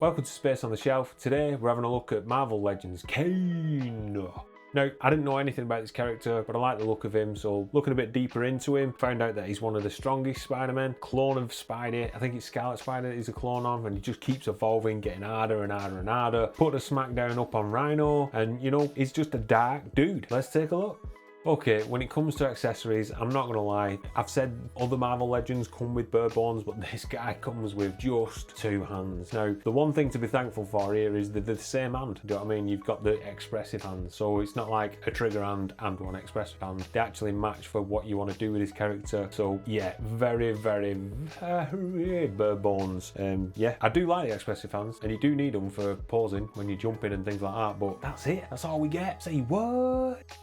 Welcome to Space on the Shelf. Today we're having a look at Marvel Legends Kaine. Now, I didn't know anything about this character, but I like the look of him, so looking a bit deeper into him, found out that he's one of the strongest Spider-Men, clone of Spidey. I think it's Scarlet Spider he's a clone of, and he just keeps evolving, getting harder and harder and harder. Put a smackdown up on Rhino, and you know, he's just a dark dude. Let's take a look. Okay, when it comes to accessories, I'm not gonna lie, I've said other Marvel Legends come with bare bones, but this guy comes with just two hands. Now, the one thing to be thankful for here is they're the same hand, do you know what I mean? You've got the expressive hand, so it's not like a trigger hand and one expressive hand. They actually match for what you want to do with his character, so yeah, very, very, very bare bones. Yeah, I do like the expressive hands, and you do need them for pausing when you're jumping and things like that, but that's it, that's all we get. Say what?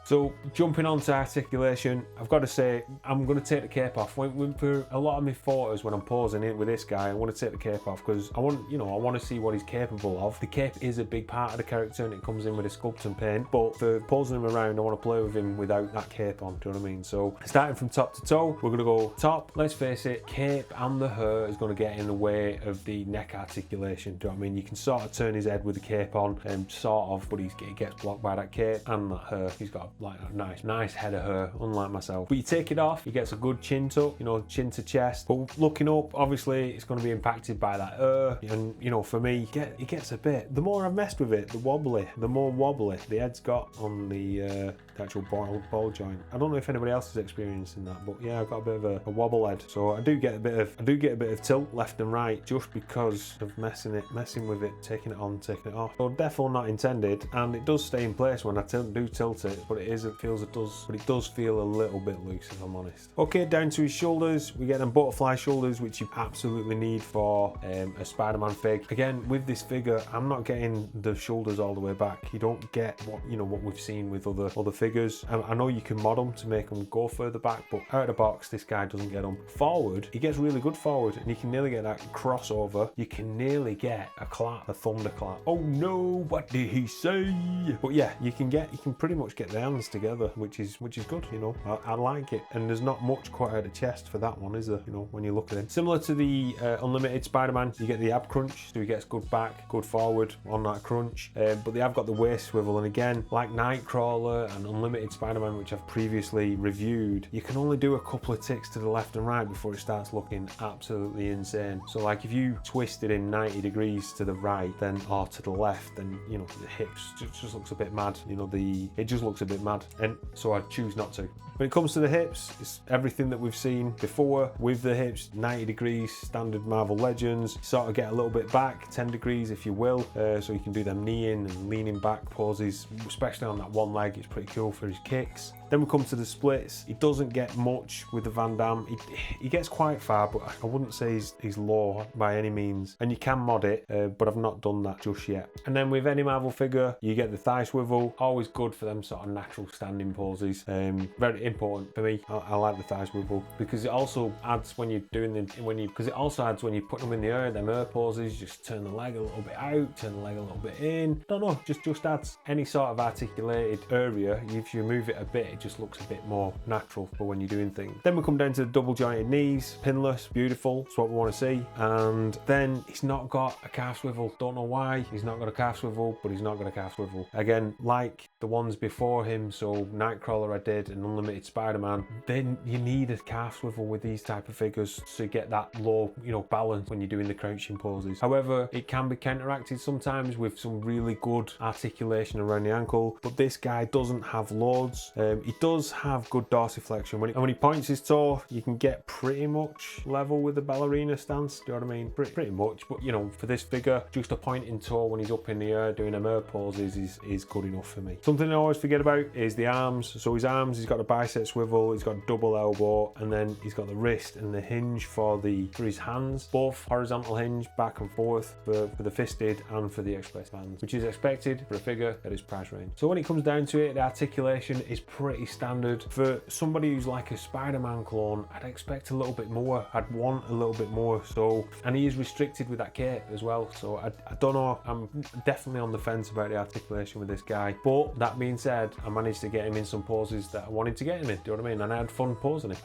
So jumping on to articulation, I've got to say, I'm going to take the cape off. For a lot of my photos when I'm posing it with this guy, I want to take the cape off because I want to see what he's capable of. The cape is a big part of the character and it comes in with a sculpt and paint, but for posing him around, I want to play with him without that cape on, do you know what I mean? So starting from top to toe, we're going to go top, let's face it, cape and the hair is going to get in the way of the neck articulation, do you know what I mean? You can sort of turn his head with the cape on, sort of, but he gets blocked by that cape and that hair. He's got like a nice head of hair, unlike myself. But you take it off, he gets a good chin tuck, you know, chin to chest. But looking up, obviously, it's going to be impacted by that hair. And, you know, for me, it gets a bit, the more I've messed with it, the more wobbly the head's got on the actual ball joint. I don't know if anybody else is experiencing that, but yeah, I've got a bit of a wobble head. So I do get a bit of tilt left and right just because of messing with it, taking it on, taking it off. So definitely not intended, and it does stay in place when I do tilt it, but it does feel a little bit loose, if I'm honest. Okay, down to his shoulders, we get them butterfly shoulders, which you absolutely need for a Spider-Man fig. Again, with this figure, I'm not getting the shoulders all the way back. You don't get what we've seen with other figures. I know you can mod them to make them go further back, but out of the box, this guy doesn't get them. Forward, he gets really good forward, and you can nearly get that crossover. You can nearly get a clap, a thunderclap. Oh no, what did he say? But yeah, you can pretty much get the hands together, which is good, you know. I like it, and there's not much quite out of chest for that one, is there? You know, when you look at him, similar to the Unlimited Spider-Man, you get the ab crunch, so he gets good back, good forward on that crunch. But they have got the waist swivel, and again, like Nightcrawler and Unlimited Spider-Man, which I've previously reviewed, you can only do a couple of ticks to the left and right before it starts looking absolutely insane. So like if you twist it in 90 degrees to the right, then or to the left, then you know the hips just looks a bit mad. You know, it just looks a bit mad, and so I choose not to. When it comes to the hips, it's everything that we've seen before with the hips, 90 degrees, standard Marvel Legends. Sort of get a little bit back, 10 degrees if you will, so you can do them kneeing and leaning back poses, especially on that one leg. It's pretty cool for his kicks. Then we come to the splits. He doesn't get much with the Van Damme. He gets quite far, but I wouldn't say he's low by any means. And you can mod it, but I've not done that just yet. And then with any Marvel figure, you get the thigh swivel. Always good for them sort of natural standing poses. Very important for me. I like the thigh swivel because it also adds when you're doing because it also adds when you put them in the air, them air poses. Just turn the leg a little bit out, turn the leg a little bit in. Don't know, just adds any sort of articulated area. If you move it a bit, it just looks a bit more natural for when you're doing things. Then we come down to the double jointed knees, pinless, beautiful. That's what we want to see. And then he's not got a calf swivel. Don't know why he's not got a calf swivel, but he's not got a calf swivel. Again, like the ones before him, so Nightcrawler I did and Unlimited Spider-Man, then you need a calf swivel with these type of figures to get that low, you know, balance when you're doing the crouching poses. However, it can be counteracted sometimes with some really good articulation around the ankle, but this guy doesn't have loads. He does have good dorsiflexion. When he points his toe, you can get pretty much level with the ballerina stance. Do you know what I mean? Pretty much. But you know, for this figure, just a pointing toe when he's up in the air doing them air poses is good enough for me. Something I always forget about is the arms. So his arms, he's got a bicep swivel, he's got a double elbow, and then he's got the wrist and the hinge for his hands. Both horizontal hinge back and forth for the fisted and for the express hands, which is expected for a figure at his price range. So when it comes down to it, the articulation is pretty standard. For somebody who's like a Spider-Man clone, I'd expect a little bit more. I'd want a little bit more. So, and he is restricted with that cape as well. So I don't know. I'm definitely on the fence about the articulation with this guy. But that being said, I managed to get him in some poses that I wanted to get him in. Do you know what I mean? And I had fun posing him.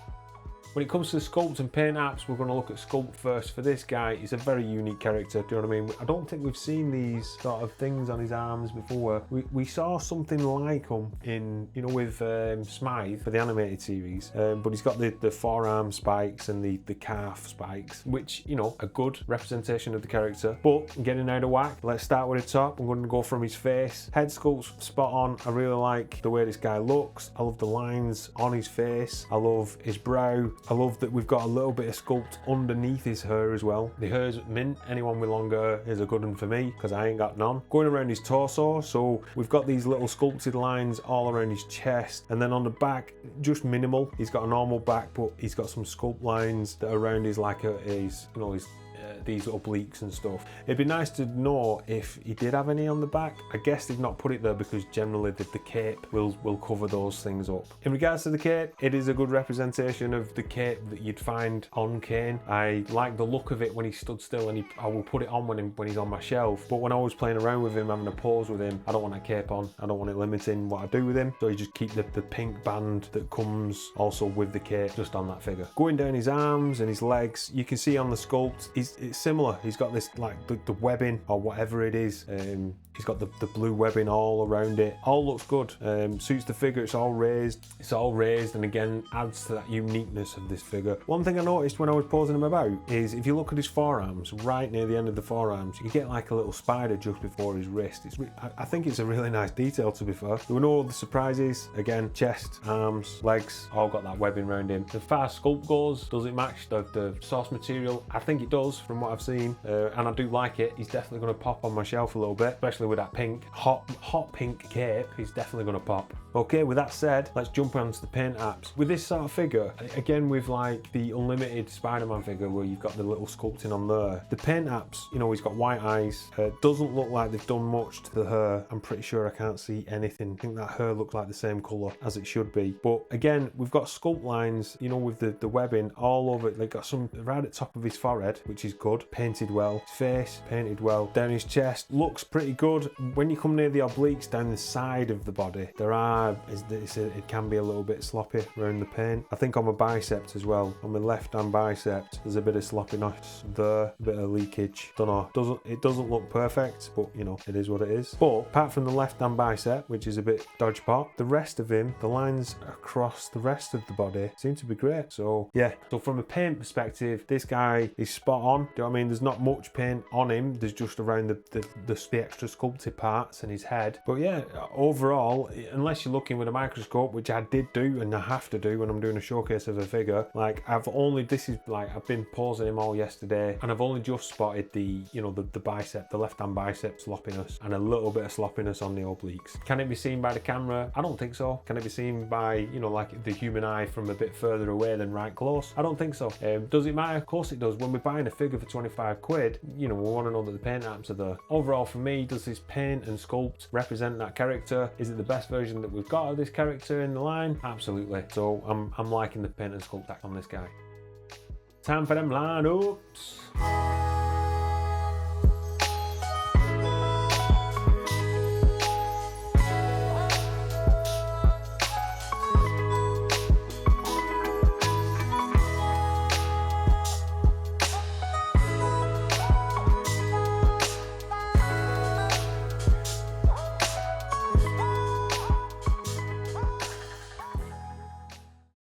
When it comes to Sculpt and paint apps, we're going to look at Sculpt first. For this guy, he's a very unique character, do you know what I mean? I don't think we've seen these sort of things on his arms before. We saw something like him in, you know, with Smythe for the animated series, but he's got the forearm spikes and the calf spikes, which, you know, a good representation of the character. But getting out of whack, let's start with the top. I'm going to go from his face. Head sculpt's spot on. I really like the way this guy looks. I love the lines on his face. I love his brow. I love that we've got a little bit of sculpt underneath his hair as well. The hair's mint. Anyone with long hair is a good one for me because I ain't got none. Going around his torso, so we've got these little sculpted lines all around his chest, and then on the back, just minimal. He's got a normal back, but he's got some sculpt lines that are around his these obliques and stuff. It'd be nice to know if he did have any on the back. I guess they've not put it there because generally the cape will cover those things up. In regards to the cape, it is a good representation of the cape that you'd find on Kaine. I like the look of it when he stood still, and I will put it on when he's on my shelf. But when I was playing around with him, having a pose with him, I don't want that cape on. I don't want it limiting what I do with him. So you just keep the pink band that comes also with the cape just on that figure. Going down his arms and his legs, you can see on the sculpt, it's similar. He's got this like the webbing or whatever it is. He's got the blue webbing all around it. All looks good. Suits the figure. It's all raised. And again adds to that uniqueness of this figure. One thing I noticed when I was posing him about is if you look at his forearms, right near the end of the forearms, you get like a little spider just before his wrist. I think it's a really nice detail, to be fair. There were no other surprises. Again, chest, arms, legs, all got that webbing around him. As far as sculpt goes, does it match the source material? I think it does from what I've seen, and I do like it. He's definitely going to pop on my shelf a little bit, especially with that pink, hot pink cape. He's definitely going to pop. Okay, with that said, let's jump onto the paint apps. With this sort of figure, again with like the unlimited Spider-Man figure where you've got the little sculpting on there, the paint apps, you know, he's got white eyes. Doesn't look like they've done much to the hair. I'm pretty sure I can't see anything. I think that hair looks like the same colour as it should be. But again, we've got sculpt lines, you know, with the webbing all over it. They've got some right at the top of his forehead, which is good. Painted well. His face, painted well. Down his chest, looks pretty good. When you come near the obliques down the side of the body, it can be a little bit sloppy around the paint. I think on my biceps as well, on my left hand bicep, there's a bit of sloppiness there, a bit of leakage. Don't know, it doesn't look perfect, but you know, it is what it is. But apart from the left hand bicep, which is a bit dodge pot, the rest of him, the lines across the rest of the body seem to be great. So yeah, so from a paint perspective, this guy is spot on. Do you know what I mean? There's not much paint on him, there's just around the extra sculpted parts and his head. But yeah, overall, unless you're looking with a microscope, which I did do and I have to do when I'm doing a showcase of a figure, like I've been pausing him all yesterday and I've only just spotted the bicep, the left hand bicep sloppiness and a little bit of sloppiness on the obliques. Can it be seen by the camera? I don't think so. Can it be seen by, you know, like the human eye from a bit further away than right close? I don't think so. Does it matter? Of course it does. When we're buying a figure for 25 quid, you know, we want to know that the paint apps are there. Overall for me, does this paint and sculpt represent that character? Is it the best version that we've got of this character in the line? Absolutely. So I'm liking the paint and sculpt on this guy. Time for them lineups.